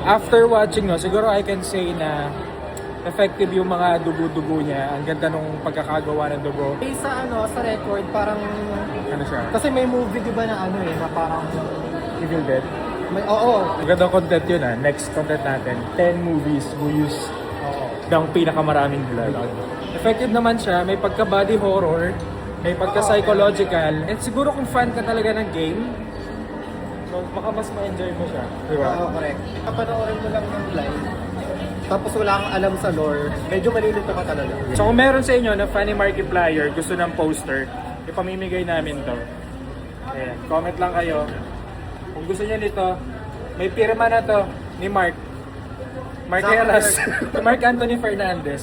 After watching, no, siguro I can say na effective yung mga dugo-dugo niya. Ang ganda nung pagkakagawa ng dugo. Sa record, parang, Ano siya? kasi may movie di ba na na parang, Evil Dead. oo. Magandang content yun Next content natin, 10 movies who use ng pinakamaraming blood. Effective naman siya, may pagka-body horror, may pagka-psychological, and siguro kung fan ka talaga ng game, so baka mas ma-enjoy mo siya. Di ba? Oo, correct. Kapanoorin mo lang ng live, tapos wala kang alam sa lore, medyo malilito ka talaga. So kung meron sa inyo na fan ni Markiplier, gusto ng poster, ipamimigay namin to. Ayan, comment lang kayo. Kung gusto niyo nito, may pirma na to ni Mark. Mark Heras. Mark Anthony Fernandez.